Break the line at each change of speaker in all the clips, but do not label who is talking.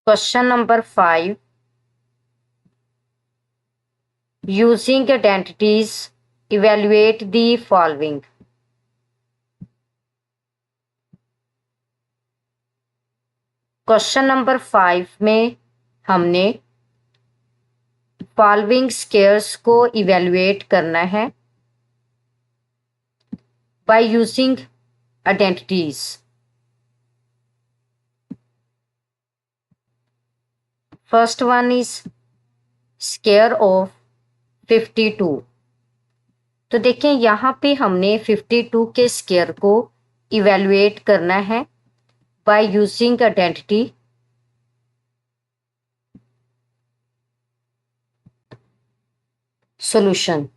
Question number 5. Using identities, evaluate the following. Question number 5 में हमने following scares को evaluate करना है by using identities. First one is square of 52। तो देखें यहाँ पे हमने 52 के स्केयर को इवेल्युएट करना है बाय यूजिंग आइडेंटिटी सॉल्यूशन।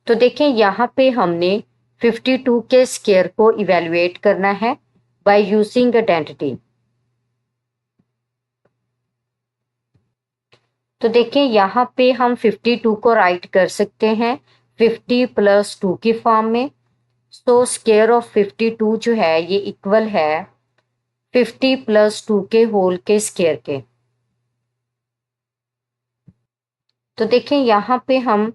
तो देखें यहाँ पे हमने 52 के स्केयर को इवेल्युएट करना है बाय यूजिंग आइडेंटिटी। तो देखें यहाँ पे हम 52 को राइट कर सकते हैं 50 + 2 की फॉर्म में। तो स्केयर ऑफ 52 जो है ये इक्वल है 50 + 2 के होल के स्केयर के। तो देखें यहाँ पे हम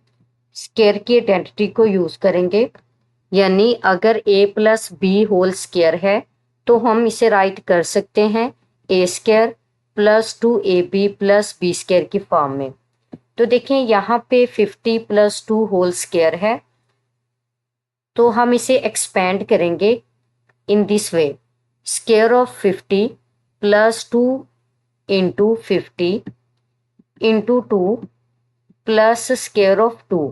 स्केयर की आइडेंटिटी को यूज करेंगे, यानी अगर a + b होल स्केयर है तो हम इसे राइट कर सकते हैं a² + 2ab + b² की फॉर्म में। तो देखें यहाँ पे 50 + 2 होल स्केयर है, तो हम इसे एक्सपेंड करेंगे in this way. Square of 50 + 2 × 50 × 2 plus square of 2।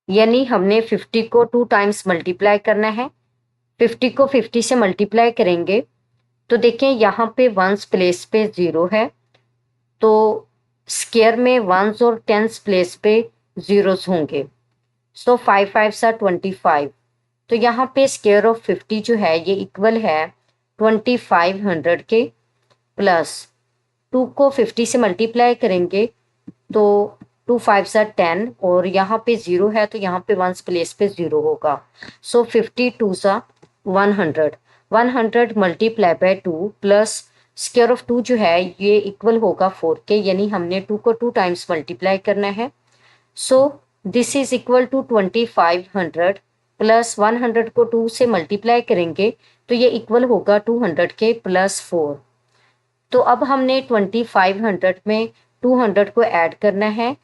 यानी हमने 50 को 2 टाइम्स मल्टीप्लाई करना है। 50 को 50 से मल्टीप्लाई करेंगे तो देखें यहाँ पे वंस प्लेस पे 0 है, तो स्केयर में वंस और टेंस प्लेस पे जीरोस होंगे। सो 5 5 25। तो यहाँ पे स्केयर ऑफ 50 जो है ये इक्वल है 2500 के, प्लस 2 को 50 से मल्टीप्लाई करेंगे तो 2 5 10, और यहाँ पे 0 है तो यहाँ पे वंस प्लेस पे 0 होगा। सो 50 2 100 100 multiply by 2 plus square of 2 जो है ये इक्वल होगा 4 के, यानी हमने 2 को 2 टाइम्स मल्टीप्लाई करना है। So this is equal to 2500 plus 100 को 2 से मल्टीप्लाई करेंगे तो ये इक्वल होगा 200 के प्लस 4। तो अब हमने 2500 में 200 को ऐड करना है,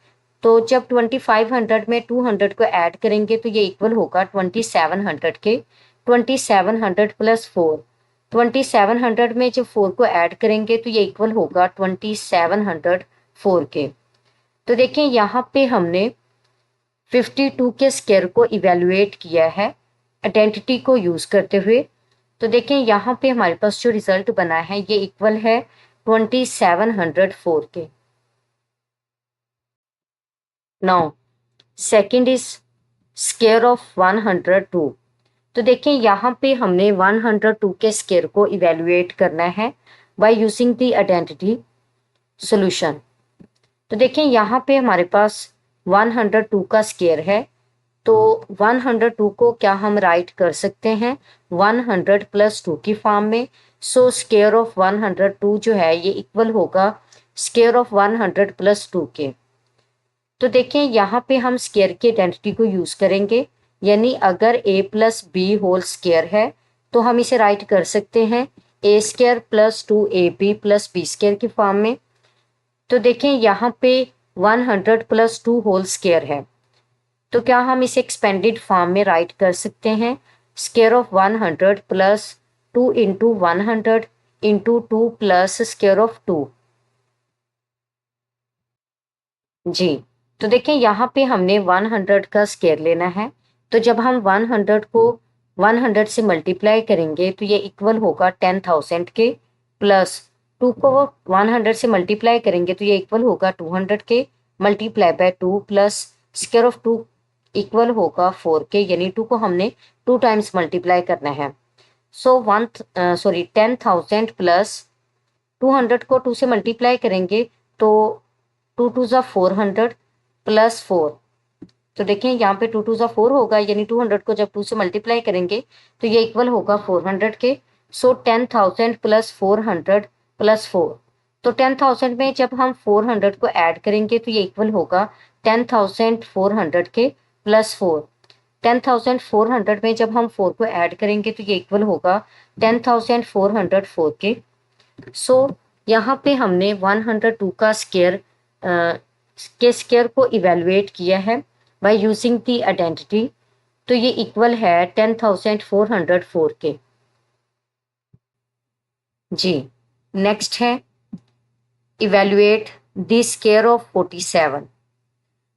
तो जब 2500 में 200 को ऐड करेंगे तो ये इक्वल होगा 2700 के। 2700 + 4, 2700 में जब 4 को ऐड करेंगे तो ये इक्वल होगा 2704 के। तो देखें यहाँ पे हमने 52 के स्केयर को इवेल्युएट किया है आइडेंटिटी को यूज करते हुए। तो देखें यहाँ पे हमारे पास जो रिजल्ट बना है ये इक्वल है 2704 के। Now second is square of 102। तो देखें यहाँ पे हमने 102 के स्केयर को इवेल्युएट करना है by using the identity solution. तो देखें यहाँ पे हमारे पास 102 का स्केयर है, तो 102 को क्या हम राइट कर सकते हैं 100 + 2 की फॉर्म में। सो स्केयर ऑफ 102 जो है ये इक्वल होगा स्केयर ऑफ 100 + 2 के। तो देखें यहाँ पे हम स्केयर की आइडेंटिटी को यूज करेंगे, यानी अगर a + b होल स्केयर है तो हम इसे राइट कर सकते हैं a² + 2ab + b² की फॉर्म में। तो देखें यहाँ पे 100 + 2 होल स्केयर है, तो क्या हम इसे एक्सपेंडेड फॉर्म में राइट कर सकते हैं square of 100 + 2 × 100 × 2 plus square of 2। जी, तो देखें यहाँ पे हमने 100 का स्केयर लेना है, तो जब हम 100 को 100 से मल्टीप्लाई करेंगे तो ये इक्वल होगा 10,000 के, प्लस 2 को 100 से मल्टीप्लाई करेंगे तो ये इक्वल होगा 200 के multiply by 2 plus square of 2 equal होगा 4 के, यानी 2 को हमने 2 टाइम्स मल्टीप्लाई करना है। सो 10,000 प्लस 200 को 2 से मल्टीप्लाई करेंगे तो टू टू ज़ा 400 प्लस 4। तो देखें यहाँ पे 2 2 ज़ा 4 होगा, यानी 200 को जब 2 से मल्टीप्लाई करेंगे तो ये इक्वल होगा 400 के। सो 10,000 प्लस 400 प्लस 4। तो 10,000 में जब हम 400 को ऐड करेंगे तो ये इक्वल होगा 10,400 के प्लस 4। 10,400 में जब हम 4 को ऐड करेंगे तो ये इक्वल होगा 10,404 के। सो यहाँ पे हमने 102 का स्केयर के स्केयर को इवेलुएट किया है बाय यूजिंग दी आइडेंटिटी। तो ये इक्वल है 10,404 के। जी, नेक्स्ट है इवेलुएट द स्केयर ऑफ 47।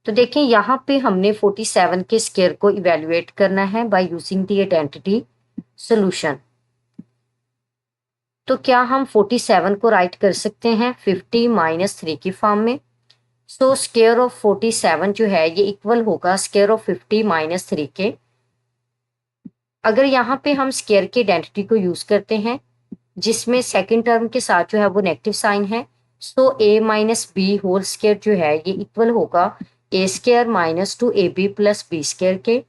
तो देखें यहाँ पे हमने 47 के स्केयर को इवेलुएट करना है by using the identity solution. तो क्या हम 47 को राइट कर सकते हैं 50 माइनस 3 की फॉर्म में। सो स्केयर ऑफ 47 जो है ये इक्वल होगा स्केयर ऑफ 50 माइनस 3 के। अगर यहाँ पे हम स्केयर की आइडेंटिटी को यूज करते हैं जिसमें सेकंड टर्म के साथ जो है वो नेगेटिव साइन है, so a minus B whole square जो है ये इक्वल होगा a square minus 2ab plus b square के।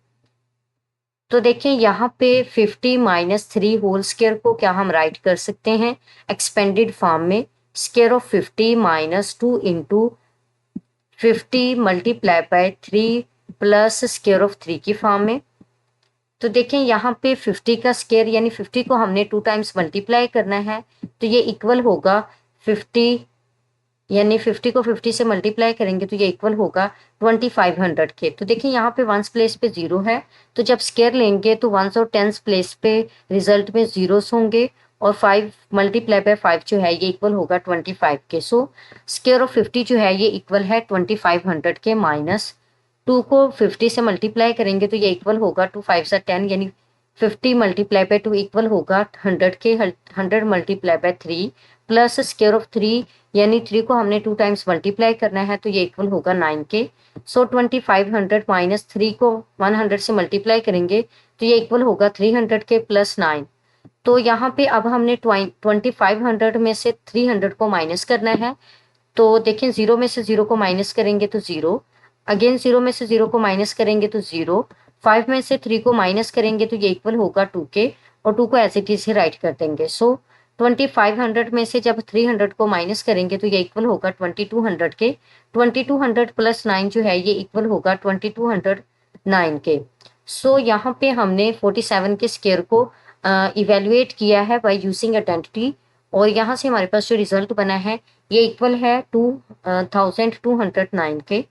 तो देखिए यहाँ पे 50 माइनस 3 होल स्केयर को क्या हम राइट कर सकते हैं एक्सपेंडेड फॉर्म में square of 50 minus 2 into 50 multiply by 3 plus square of 3 की फॉर्म में। तो देखें यहाँ पे 50 का स्केयर यानी 50 को हमने 2 टाइम्स मल्टीप्लाई करना है तो ये इक्वल होगा 50, यानी 50 को 50 से मल्टीप्लाई करेंगे तो ये इक्वल होगा 2500 के। तो देखिए यहाँ पे वंस प्लेस पे 0 है, तो जब स्केयर लेंगे तो वंस और टेंस प्लेस पे रिजल्ट में जीरोस होंगे और 5 मल्टीप्लाई बाय 5 जो है ये इक्वल होगा 25 के। सो स्केयर ऑफ 50 जो है ये इक्वल है 2500 के माइनस 2 को 50 से मल्टीप्लाई करेंगे तो ये इक्वल होगा 2 5 सा 10, यानी 50 मल्टीप्लाई बाय 2 इक्वल होगा 100 के। 100 multiply by 3 plus square of 3, यानी 3 को हमने 2 टाइम्स मल्टीप्लाई करना है तो ये इक्वल होगा 9 के। सो 2500 माइनस 3 को 100 से मल्टीप्लाई करेंगे तो ये इक्वल होगा 300 के प्लस 9। तो यहाँ पे अब हमने 2500 में से 300 को माइनस करना है। तो देखें 0 में से 0 को माइनस करेंगे तो 0, अगेन 0 में से 0 को माइनस करेंगे तो 0, 5 में से 3 को माइनस करेंगे तो ये इक्वल होगा 2 के और 2 को एज इट इज से राइट कर देंगे। सो 2500 में से जब 300 को माइनस करेंगे तो ये इक्वल होगा 2200 के। 2200 प्लस 9 जो है ये इक्वल होगा 2209 के। सो यहाँ पे हमने 47 के स्केयर को इवेल्युएट किया है बाय यूजिंग आइडेंटिटी और यहाँ से हमारे पास जो रिजल्ट बना है ये इक्वल है 2209 के।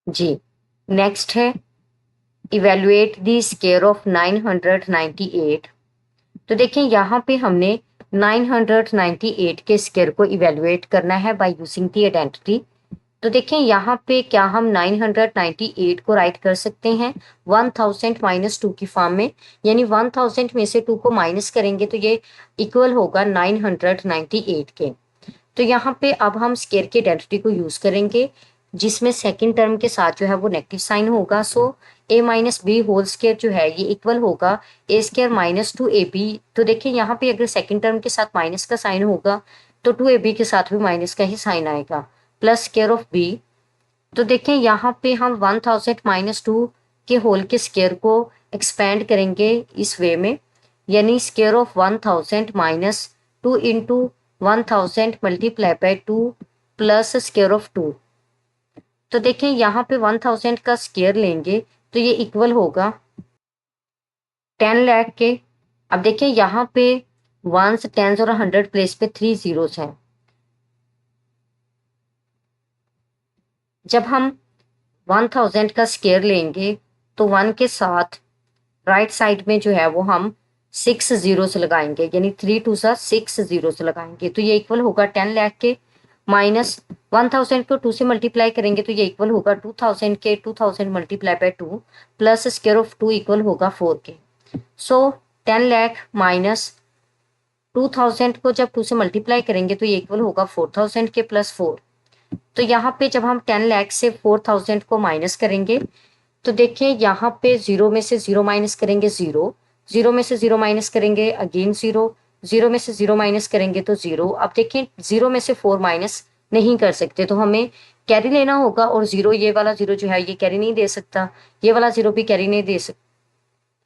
जी, नेक्स्ट है इवेल्युएट द स्केयर ऑफ 998। तो देखें यहाँ पे हमने 998 के स्केयर को इवेल्युएट करना है बाय यूजिंग द आइडेंटिटी। तो देखें यहाँ पे क्या हम 998 को राइट कर सकते हैं 1000 माइनस 2 की फॉर्म में, यानी 1000 में से 2 को माइनस करेंगे तो ये इक्वल होगा 998 के। तो यहाँ पे अब हम स्केयर की आइडेंटिटी को यूज करेंगे जिसमें सेकंड टर्म के साथ जो है वो नेगेटिव साइन होगा। So a minus B whole square जो है ये इक्वल होगा a स्केयर माइनस 2ab। तो देखिए यहाँ पे अगर सेकंड टर्म के साथ माइनस का साइन होगा तो 2ab के साथ भी माइनस का ही साइन आएगा प्लस स्केयर ऑफ b। तो देखें यहाँ पे हम 1000 माइनस 2 के होल के स्केयर को एक्सपेंड करेंगे इस वे में, यानी square of 1000 minus 2 into 1000 multiply by 2 plus square of 2। तो देखें यहाँ पे 1000 का स्केयर लेंगे तो ये इक्वल होगा 10 लाख के। अब देखें यहाँ पे 1s 10s और 100 प्लेस पे 3 जीरोस हैं। जब हम 1000 का स्केयर लेंगे तो 1 के साथ राइट साइड में जो है वो हम 6 जीरोस लगाएंगे, यानी 3 2 सा 6 जीरोस लगाएंगे तो ये इक्वल होगा 10 लाख के माइनस 1000 को 2 से मल्टीप्लाई करेंगे तो ये इक्वल होगा 2000 के। 2000 multiply by 2 plus square of 2 equal होगा 4 के। सो 10 लाख माइनस 2000 को जब 2 से मल्टीप्लाई करेंगे तो ये इक्वल होगा 4000 के प्लस 4। तो यहाँ पे जब हम 10 लाख से 4000 को माइनस करेंगे तो देखिए यहाँ पे 0 में से 0 माइनस करेंगे 0, 0 में से 0 माइनस करेंगे अगेन 0, 0 में से 0 माइनस करेंगे तो 0। अब देखिए 0 में से 4 माइनस नहीं कर सकते, तो हमें कैरी लेना होगा, और 0, ये वाला 0 जो है ये कैरी नहीं दे सकता, ये वाला 0 भी कैरी नहीं दे सकता,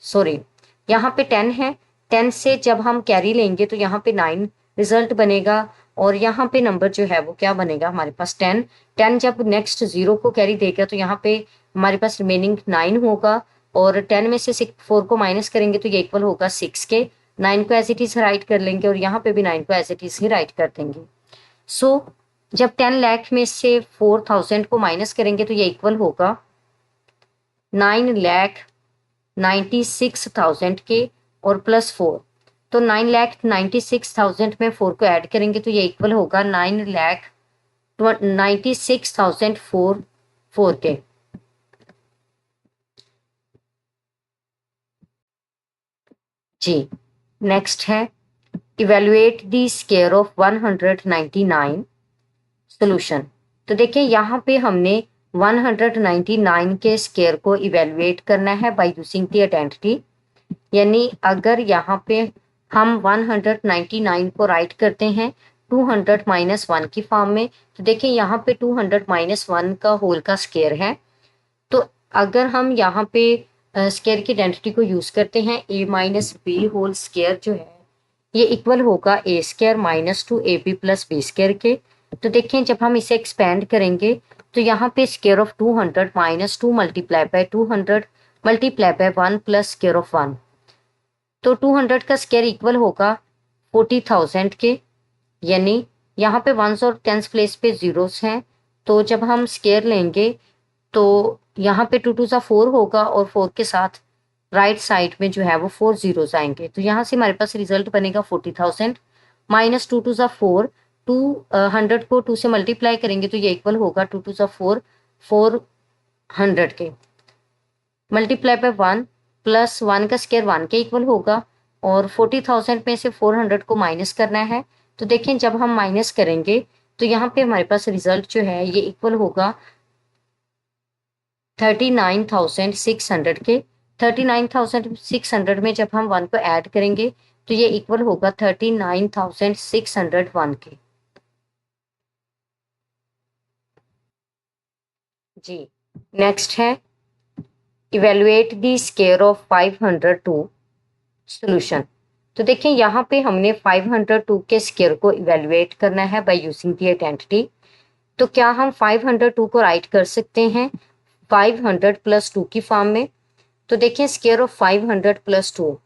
सॉरी यहाँ पे 10 है, 10 से जब हम कैरी लेंगे तो यहाँ पे 9 रिजल्ट बनेगा, और यहाँ पे नंबर जो है वो क्या बनेगा हमारे पास 10। 10 जब नेक्स्ट 0 को कैरी देगा तो यहाँ पे हमारे पास रिमेनिंग 9 होगा, और 10 में से 4 को माइनस करेंगे तो ये इक्वल होगा 6 के। 9 को एज इट इज राइट कर लेंगे, और यहाँ पे भी 9 को एज इट इज ही राइट कर देंगे। सो जब 10 लाख में से 4000 को माइनस करेंगे तो ये इक्वल होगा 9,96,000 के, और प्लस 4, तो 9,96,000 में 4 को ऐड करेंगे तो ये इक्वल होगा 9,96,004 के। जी नेक्स्ट है evaluate the square of 199 solution. तो देखिए यहाँ पे हमने 199 के स्क्वायर को इवेलुएट करना है बाय यूजिंग द आइडेंटिटी, यानी अगर यहाँ पे हम 199 को राइट करते हैं 200 माइनस 1 की फॉर्म में, तो देखिए यहाँ पे 200 माइनस 1 का होल का स्क्वायर है, तो अगर हम यहाँ पे स्क्वायर की आइडेंटिटी को यूज करते हैं a minus B whole square जो है ये इक्वल होगा a square minus 2ab plus B square के। तो देखें जब हम इसे एक्सपेंड करेंगे तो यहाँ पे square of 200 minus 2 multiply bye 200 multiply by 1 plus square of 1, तो 200 का स्क्वायर इक्वल होगा 40,000 के, यानी यहाँ पे वंस और टेंस प्लेस पे जीरोस हैं, तो जब हम स्क्वायर लेंगे तो यहाँ पे 2 2 सा 4 होगा, और 4 के साथ राइट साइड में जो है वो 4 जीरोस आएंगे, तो यहाँ से हमारे पास रिजल्ट बनेगा 40,000 माइनस 2 2 सा 4, 200 को 2 से मल्टीप्लाई करेंगे तो ये इक्वल होगा 2 2 सा 4, 400 के, मल्टीप्लाई बाय 1 प्लस 1 का स्क्वायर 1 के इक्वल होगा, और 40,000 में से 400 को माइनस करना है, तो देखें जब हम माइनस करेंगे तो यहाँ पे हमारे पास रिजल्ट जो है ये इक्वल होगा 39,600 के। 39,600 में जब हम 1 को ऐड करेंगे तो ये इक्वल होगा 39,601 के। जी नेक्स्ट है evaluate the square of 502 solution. तो देखें यहाँ पे हमने 502 के स्क्वायर को इवेलुएट करना है बाय यूजिंग द आइडेंटिटी, तो क्या हम 502 को राइट कर सकते हैं 500 प्लस 2 की फॉर्म में। तो देखिए स्क्वायर ऑफ 500 प्लस 2,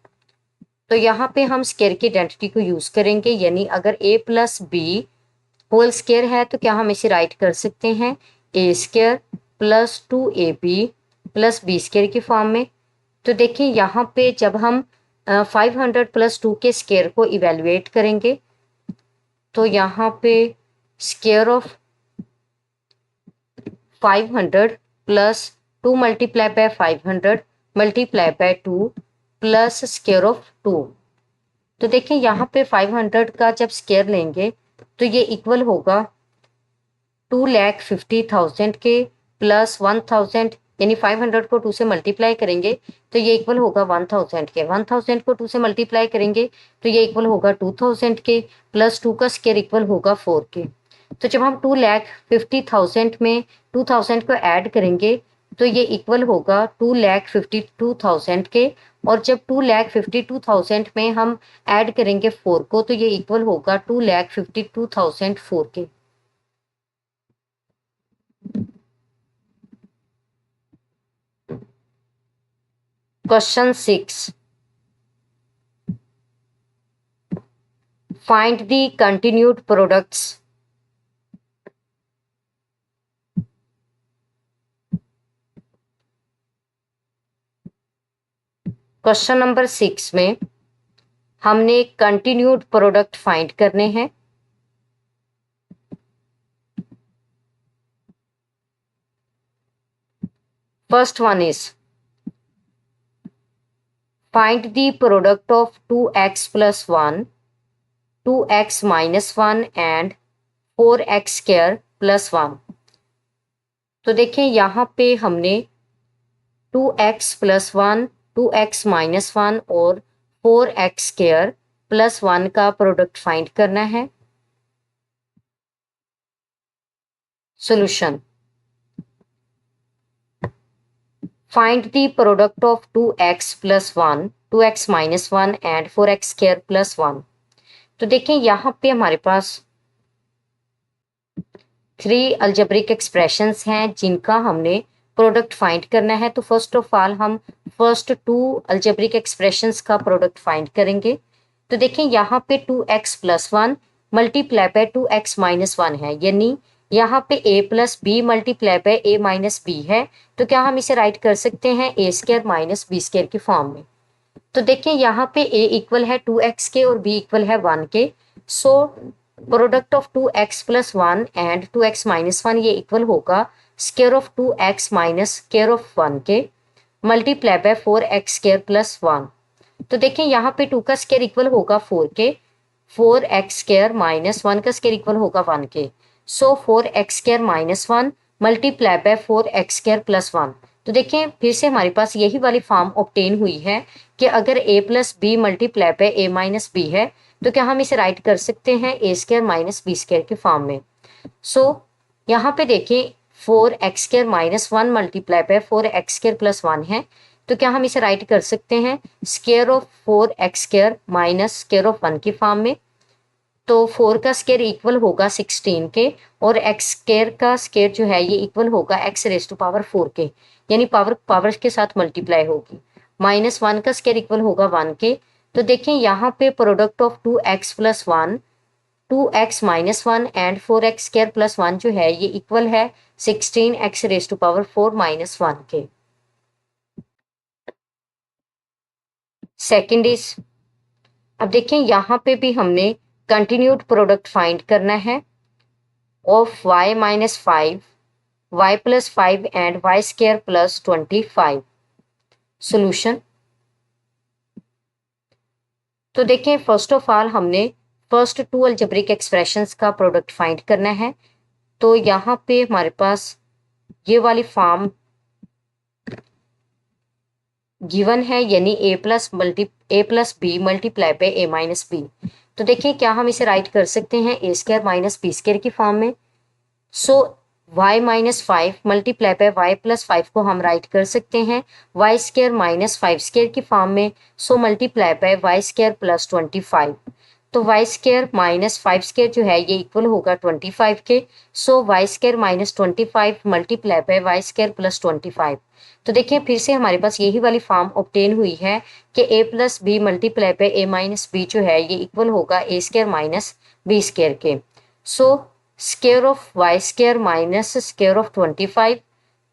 तो यहाँ पे हम स्क्वायर की आइडेंटिटी को यूज करेंगे, यानी अगर a plus B whole square है तो क्या हम इसे राइट कर सकते हैं a square plus 2ab plus B square की फॉर्म में। तो देखिए यहाँ पे जब हम 500 प्लस 2 के स्क्वायर को इवेलुएट करेंगे तो यहाँ पे square of 500 plus 2 multiply bye 500 multiply by 2 plus square of 2, तो देखिए यहाँ पे 500 का जब स्क्वायर लेंगे तो ये इक्वल होगा 2,50,000 के प्लस 1000, यानी 500 को 2 से मल्टीप्लाई करेंगे तो ये इक्वल होगा 1000 के, 1000 को 2 से मल्टीप्लाई करेंगे तो ये इक्वल होगा 2000 के, प्लस 2 का स्क्वायर इक्वल होगा 4 के। तो जब हम 2,50,000 में 2000 को ऐड करेंगे तो ये इक्वल होगा 2,52,000 के, और जब 2,52,000 में हम ऐड करेंगे 4 को तो ये इक्वल होगा 2,52,004 के। Question 6, find the continued products. Question number 6 में हमने कंटिन्यूड प्रोडक्ट फाइंड करने हैं। First one is find the product of 2x plus 1, 2x minus 1 and 4x square plus 1। तो देखें यहाँ पे हमने 2x प्लस 1, 2x माइनस 1 और 4x स्क्वायर प्लस 1 का प्रोडक्ट फाइंड करना है। Solution, find the product of 2x plus 1, 2x minus 1 and 4x square plus 1। तो देखें यहाँ पे हमारे पास 3 अलजेब्रिक एक्सप्रेशंस हैं जिनका हमने प्रोडक्ट फाइंड करना है। तो फर्स्ट ऑफ ऑल हम फर्स्ट 2 अलजेब्रिक एक्सप्रेशंस का प्रोडक्ट फाइंड करेंगे। तो देखें यहाँ पे 2x plus 1 multiply bye 2x minus 1 है, यानी यहाँ पे a plus B multiply by a minus B है। तो क्या हम इसे राइट कर सकते हैं a square minus B square की फॉर्म में। तो देखिए यहाँ पे a इक्वल है 2x के और b इक्वल है 1 के। So product of 2x plus 1 and 2x minus 1 ये इक्वल होगा square of 2x minus square of 1 के multiply by 4x square plus 1। तो देखिए यहाँ पे 2 का स्क्वायर इक्वल होगा 4 के, 4x स्क्वायर माइनस 1 का स्क्वायर इक्वल होगा 1 के। सो 4x square minus 1 multiply by 4x square plus 1। तो देखिए फिर से हमारे पास यही वाली फॉर्म ऑब्टेन हुई है कि अगर a plus B multiply by a minus B है तो क्या हम इसे राइट कर सकते हैं a square minus B square की फॉर्म में। सो यहाँ पे देखिए 4x square minus 1 multiply by 4x square plus 1 है। तो क्या हम इसे राइट कर सकते हैं square of 4x square minus square of 1 की फॉर्म में। तो 4 का स्क्वायर इक्वल होगा 16 के और x स्क्वायर का स्क्वायर जो है ये इक्वल होगा x रेज टू पावर 4 के, यानी पावर पावर के साथ मल्टीप्लाई होगी। माइनस 1 का स्क्वायर इक्वल होगा 1 के। तो देखें यहाँ पे product of 2x plus 1, 2x minus 1 and 4x square plus 1 जो है ये इक्वल है 16x raise to power 4 minus 1 के। सेकेंड इज, अब देखें यहाँ पे भी हमने कंटिन्यूड प्रोडक्ट फाइंड करना है of y minus 5, y plus 5 and y square plus 25। Solution, तो देखें फर्स्ट ऑफ ऑल हमने फर्स्ट 2 अलजेब्रिक एक्सप्रेशंस का प्रोडक्ट फाइंड करना है। तो यहाँ पे हमारे पास ये वाली फॉर्म गिवन है, यानी a plus B multiply by a minus B. तो देखिए क्या हम इसे राइट कर सकते हैं a square minus B square की फॉर्म में। So y minus 5 multiply by y plus 5 को हम राइट कर सकते हैं y स्क्वायर माइनस 5 स्क्वायर की फॉर्म में। So multiply by y square plus 25। तो y स्क्वायर माइनस 5 स्क्वायर जो है ये इक्वल होगा 25 के। सो y square minus 25 multiply by y square plus 25। तो देखिए फिर से हमारे पास यही वाली फॉर्म ऑब्टेन हुई है कि a plus B multiply by a minus B जो है ये इक्वल होगा a square minus B square के। So square of Y square minus square of 25।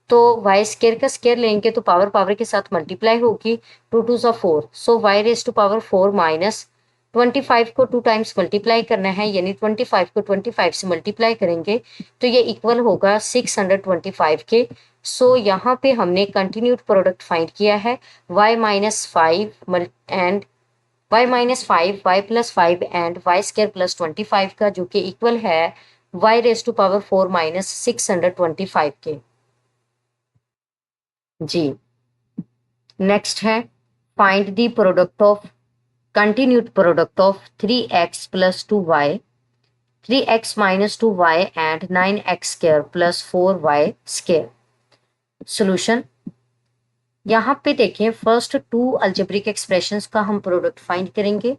तो वाई स्क्वायर का स्क्वायर लेंगे तो पावर पावर के साथ मल्टीप्लाई होगी, 2 2 सा 4। So Y raise to power 4 minus 25 को 2 टाइम्स मल्टीप्लाई करना है, यानी 25 को 25 से मल्टीप्लाई करेंगे तो ये इक्वल होगा 625 के। सो यहाँ पे हमने कंटिन्यूड प्रोडक्ट फाइंड किया है y minus 5 and y minus 5, y plus 5 and y square plus 25 का, जो कि इक्वल है y raise to power 4 minus 625 के। जी नेक्स्ट है find the product of continued product of 3x plus 2y, 3x minus 2y and 9x square plus 4y square. Solution, यहाँ पे देखें फर्स्ट 2 अलजेब्रिक एक्सप्रेशंस का हम प्रोडक्ट फाइंड करेंगे।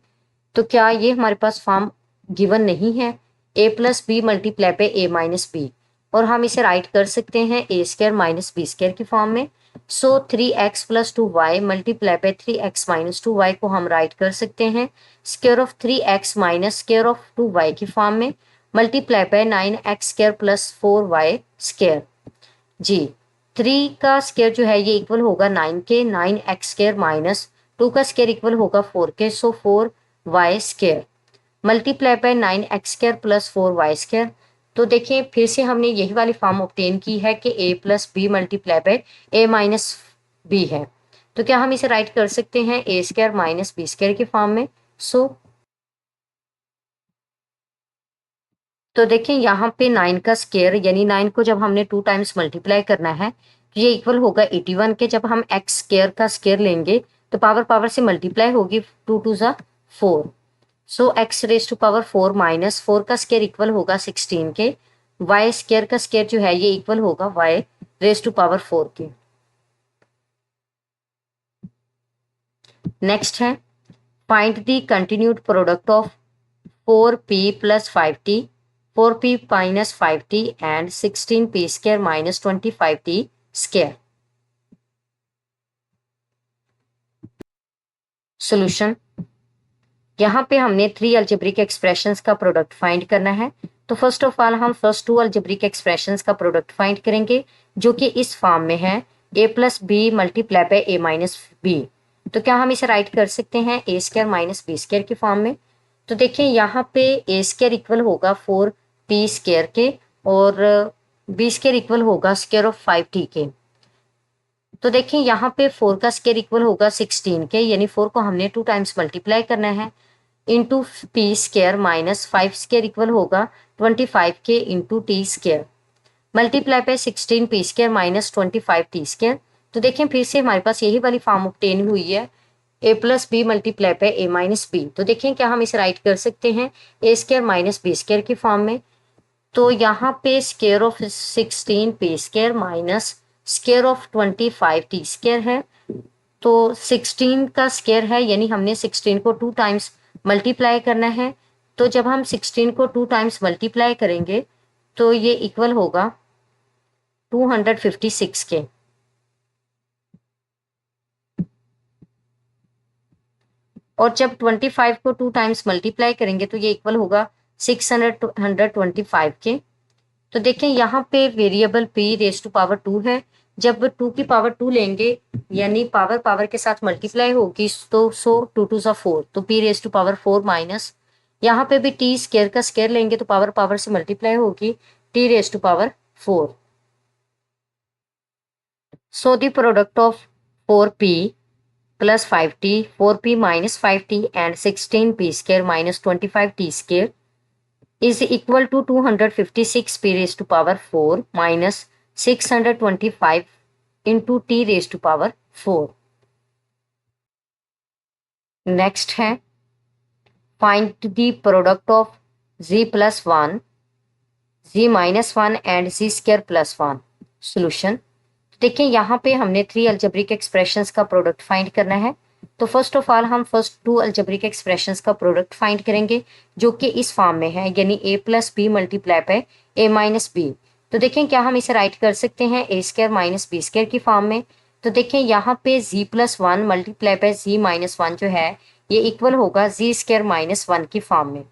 तो क्या ये हमारे पास फॉर्म गिवन नहीं है a प्लस बी मल्टीप्लाई पे a माइनस बी, और हम इसे राइट कर सकते हैं a square minus B square की फॉर्म में। So 3x plus 2y multiply पे 3x माइनस 2y को हम राइट कर सकते हैं square of 3x minus square of 2y की फॉर्म में मल्टीप्लाई पे 9x square plus 4y square. जी 3 का स्क्वायर जो है ये इक्वल होगा 9 के, 9x स्क्वायर माइनस 2 का स्क्वायर इक्वल होगा 4 के। सो 4y square multiply by 9x square plus 4y square. तो देखिए फिर से हमने यही वाली फॉर्म ऑब्टेन की है कि a plus B multiply by a minus B है। तो क्या हम इसे राइट कर सकते हैं a square minus B square की फॉर्म में। सो तो देखिए यहाँ पे 9 का स्क्वायर, यानी 9 को जब हमने 2 टाइम्स मल्टीप्लाई करना है तो ये इक्वल होगा 81 के। जब हम x स्क्वायर का स्क्वायर लेंगे तो पावर पावर से मल्टीप्लाई होगी, 2 2 सा 4। So X raise to power 4 minus 4 का स्केयर इक्वल होगा 16 के, वाई स्केयर का स्केयर जो है ये इक्वल होगा वाई रेज टू पावर 4 के। नेक्स्ट है find the continued product of 4p plus 5t, 4p minus 5t and 16p square minus 25t square. Solution, यहाँ पे हमने 3 अलजेब्रिक एक्सप्रेशंस का प्रोडक्ट फाइंड करना है। तो फर्स्ट ऑफ ऑल हम फर्स्ट 2 अलजेब्रिक एक्सप्रेशंस का प्रोडक्ट फाइंड करेंगे जो कि इस फॉर्म में है a plus B multiply by a minus B. तो क्या हम इसे राइट कर सकते हैं a square minus B square की फॉर्म में। तो देखिए यहाँ पे a स्क्वायर इक्वल होगा 4p स्क्वायर के और b स्क्वायर इक्वल होगा स्क्वायर ऑफ 5t के। तो देखिए यहाँ पे 4 का स्क्वायर इक्वल होगा 16 के, यानी 4 को हमने 2 टाइम्स मल्टीप्लाई करना है into P square minus 5 square equal होगा 25 के इंटू टी स्क्वायर मल्टीप्लाई पे 16 P square minus 25 T square. तो देखें फिर से हमारे पास यही वाली फॉर्म ऑब्टेन हुई है a प्लस बी मल्टीप्लाई पे a माइनस बी। तो देखें क्या हम इसे राइट कर सकते हैं a square minus B square की फॉर्म में। तो यहाँ पे square of 16 P square minus square of 25 T square है। तो 16 का स्क्वायर है यानी हमने 16 को 2 टाइम्स मल्टीप्लाई करना है। तो जब हम 16 को 2 टाइम्स मल्टीप्लाई करेंगे तो ये इक्वल होगा 256 के। और जब 25 को 2 टाइम्स मल्टीप्लाई करेंगे तो ये इक्वल होगा 625 के। तो देखें यहाँ पे variable p raise to power 2 है। जब 2 की पावर 2 लेंगे यानी पावर पावर के साथ मल्टीप्लाई होगी तो 2 2 4, तो p raise to power 4 minus यहाँ पे भी t स्क्वायर का स्क्वायर लेंगे तो पावर पावर से मल्टीप्लाई होगी t raise to power 4। So the product of 4p plus 5t, 4p minus 5t and 16p square minus 25t square is equal to 256 p raised to power 4 minus 625 into t raised to power 4। Next है find the product of z plus 1, z minus 1 and z square plus 1। Solution, देखिए यहाँ पे हमने 3 algebraic expressions का product find करना है। तो first of all हम फर्स्ट 2 अलजेब्रिक एक्सप्रेशंस का प्रोडक्ट फाइंड करेंगे जो कि इस फॉर्म में है यानी a plus B multiply by a minus B. तो देखें क्या हम इसे राइट कर सकते हैं a square minus B square की फॉर्म में। तो देखें यहाँ पे z plus 1 multiply by z minus 1 जो है ये इक्वल होगा z स्क्वायर माइनस 1 की फॉर्म में।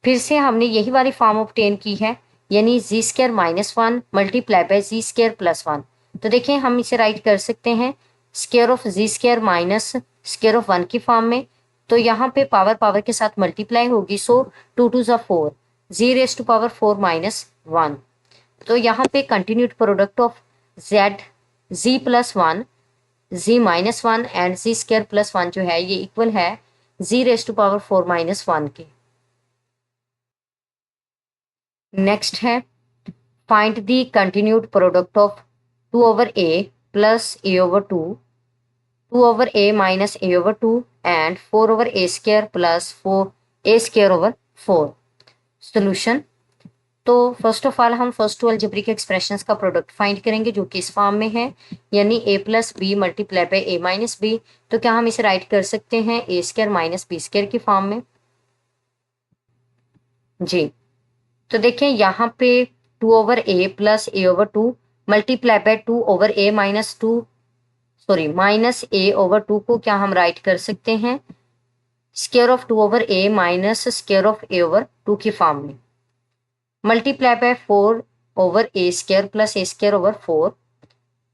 फिर से हमने यही वाली फॉर्म ऑब्टेन की है यानी z square minus 1 multiply by z square plus 1। तो देखिए हम इसे राइट कर सकते हैं square of z square minus square of 1 की फॉर्म में। तो यहाँ पे पावर पावर के साथ मल्टीप्लाई होगी so 2 2 4, z raise to power 4 minus 1। तो यहाँ पे continued product of z plus 1, z minus 1 and z square plus 1 जो है ये इक्वल है z raise to power 4 minus 1 के। नेक्स्ट है find the continued product of 2 over a plus a over 2, 2 over a minus a over 2 and 4 over a square plus 4 a square over 4। Solution, तो first of all हम first 2 algebraic expressions का product find करेंगे जो कि इस form में है यानी a plus B multiply by a minus B. तो क्या हम इसे राइट कर सकते हैं a square minus B square की फॉर्म में। जी, तो देखें यहाँ पे 2 over a plus a over 2 multiply by 2 over a minus 2 minus a over 2 को क्या हम राइट कर सकते हैं square of 2 over a minus square of a over 2 की फॉर्म में multiply by 4 over a square plus a square over 4।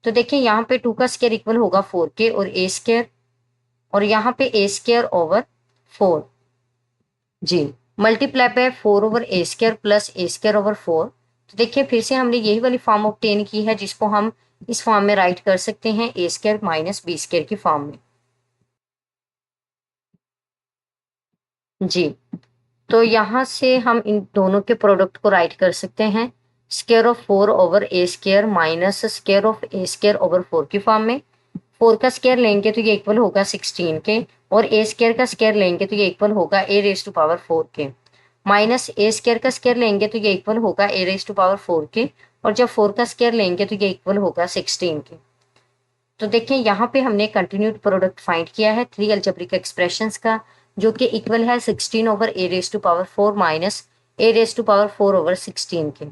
तो देखिए यहाँ पे 2 का स्क्वायर इक्वल होगा 4 के और a स्क्वायर और यहाँ पे a स्क्वायर ओवर 4 जी multiply by 4 over a square plus a square over 4। तो देखिए फिर से हमने यही वाली फॉर्म ऑब्टेन की है जिसको हम इस फॉर्म में राइट कर सकते हैं a square minus B square की फॉर्म में। जी, तो यहाँ से हम इन दोनों के प्रोडक्ट को राइट कर सकते हैं square of 4 over a square minus square of a square over 4 की फॉर्म में। 4 का स्क्वायर लेंगे तो ये इक्वल होगा 16 के और ए स्क्वायर का स्क्वायर लेंगे तो ये इक्वल होगा ए रेज टू पावर 4 के, माइनस ए स्क्वायर का स्क्वायर लेंगे तो ये इक्वल होगा ए रेज टू पावर 4 के, और जब 4 का स्क्वायर लेंगे तो ये इक्वल होगा 16 के। तो देखिए यहाँ पे हमने कंटिन्यूड प्रोडक्ट फाइंड किया है थ्री अलजेब्रिक एक्सप्रेशंस का, जो कि इक्वल है 16 over A raise to power 4 minus A raise to power 4 over 16 के।